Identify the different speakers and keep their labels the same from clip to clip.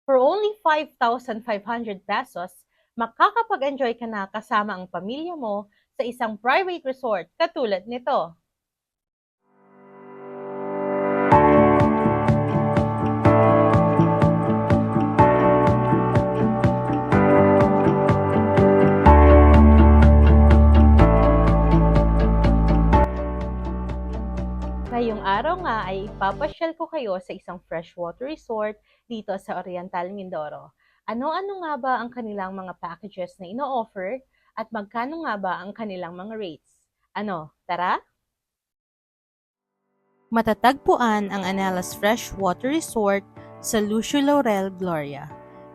Speaker 1: For only 5,500 pesos, makakapag-enjoy ka na kasama ang pamilya mo sa isang private resort katulad nito. Ngayong araw nga ay ipapasyal ko kayo sa isang freshwater resort dito sa Oriental Mindoro. Ano-ano nga ba ang kanilang mga packages na ino-offer at magkano nga ba ang kanilang mga rates? Ano, tara? Matatagpuan ang Anellas Freshwater Resort sa Lucio Laurel, Gloria.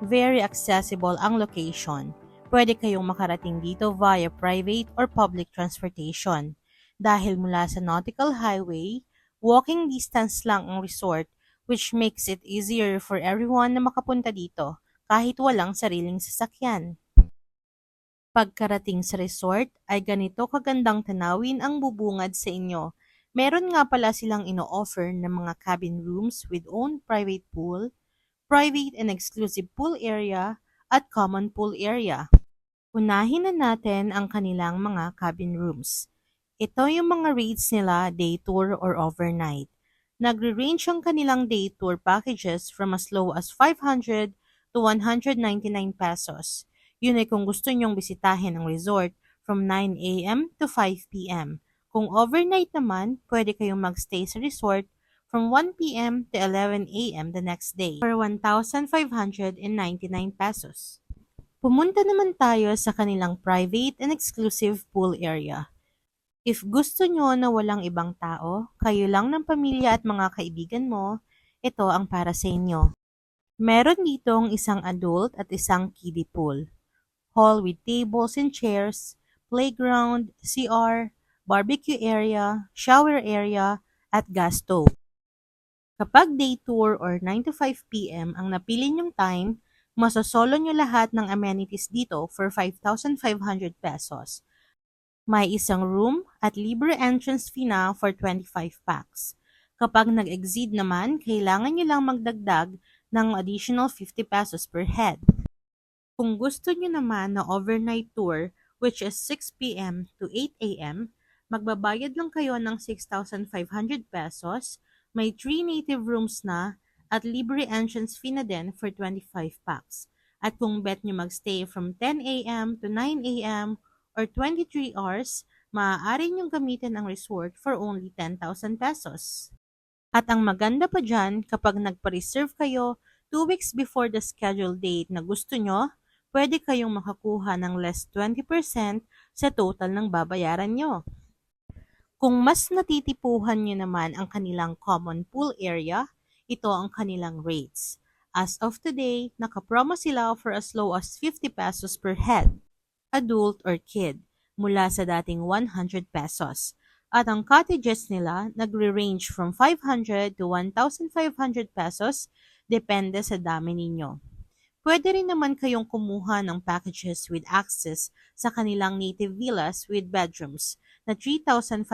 Speaker 1: Very accessible ang location. Pwede kayong makarating dito via private or public transportation. Dahil mula sa Nautical Highway, walking distance lang ang resort, which makes it easier for everyone na makapunta dito kahit walang sariling sasakyan. Pagkarating sa resort ay ganito kagandang tanawin ang bubungad sa inyo. Meron nga pala silang ino-offer ng mga cabin rooms with own private pool, private and exclusive pool area, at common pool area. Unahin na natin ang kanilang mga cabin rooms. Ito yung mga rates nila day tour or overnight. Nagre-range ang kanilang day tour packages from as low as 500 to 199 pesos. Yun ay kung gusto nyong bisitahin ang resort from 9 a.m. to 5 p.m. Kung overnight naman, pwede kayong magstay sa resort from 1 p.m. to 11 a.m. the next day for 1,599 pesos. Pumunta naman tayo sa kanilang private and exclusive pool area. If gusto nyo na walang ibang tao, kayo lang ng pamilya at mga kaibigan mo, ito ang para sa inyo. Meron ditong isang adult at isang kiddie pool. Hall with tables and chairs, playground, CR, barbecue area, shower area, at gas stove. Kapag day tour or 9 to 5 p.m. ang napili nyong time, masosolo nyo lahat ng amenities dito for 5,500 pesos. May isang room at libre entrance fee na for 25 packs. Kapag nag-exceed naman, kailangan nyo lang magdagdag ng additional 50 pesos per head. Kung gusto nyo naman na overnight tour, which is 6 p.m. to 8 a.m., magbabayad lang kayo ng 6,500 pesos, may 3 native rooms na, at libre entrance fee na din for 25 packs. At kung bet nyo magstay from 10 a.m. to 9 a.m. or 23 hours, maaari nyong gamitin ang resort for only 10,000 pesos. At ang maganda pa dyan, kapag nagpa-reserve kayo 2 weeks before the scheduled date na gusto nyo, pwede kayong makakuha ng less 20% sa total ng babayaran nyo. Kung mas natitipuhan nyo naman ang kanilang common pool area, ito ang kanilang rates. As of today, nakapromo sila for as low as 50 pesos per head, adult or kid, mula sa dating 100 pesos. At ang cottages nila nagre-range from 500 to 1,500 pesos, depende sa dami ninyo. Pwede rin naman kayong kumuha ng packages with access sa kanilang native villas with bedrooms na 3,500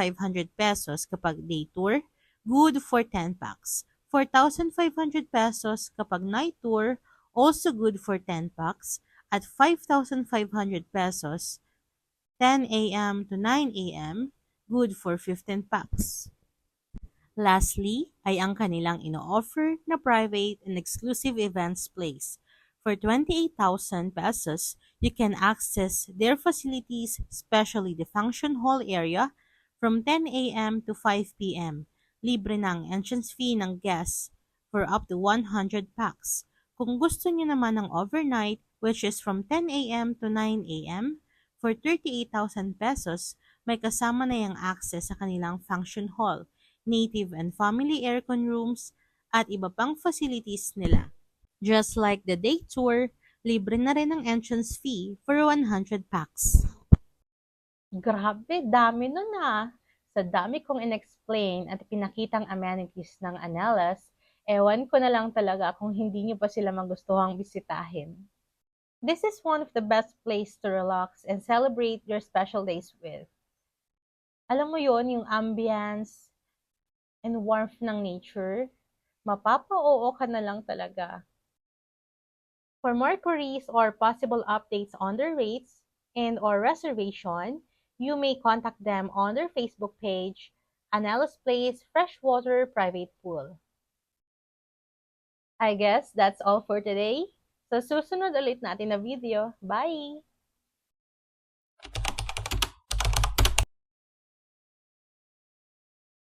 Speaker 1: pesos kapag day tour, good for 10 packs. 4,500 pesos kapag night tour, also good for 10 packs. At 5,500 pesos, 10 a.m. to 9 a.m., good for 15 packs. Lastly, ay ang kanilang ino-offer na private and exclusive events place. For 28,000 pesos, you can access their facilities, especially the function hall area, from 10 a.m. to 5 p.m. Libre ng entrance fee ng guests for up to 100 packs. Kung gusto niyo naman ng overnight, which is from 10 a.m. to 9 a.m., for 38,000 pesos, may kasama na yung access sa kanilang function hall, native and family aircon rooms, at iba pang facilities nila. Just like the day tour, libre na rin ang entrance fee for 100 packs. Grabe, dami nun ah. Sa dami kong in-explain at pinakitang amenities ng Anellas, ewan ko na lang talaga kung hindi nyo pa sila magustuhang bisitahin. This is one of the best place to relax and celebrate your special days with. Alam mo yon, yung ambience and warmth ng nature, mapapa-oo ka na lang talaga. For more queries or possible updates on their rates and/or reservation, you may contact them on their Facebook page, Anellos Place Freshwater Private Pool. I guess that's all for today. Sa susunod ulit natin na video. Bye!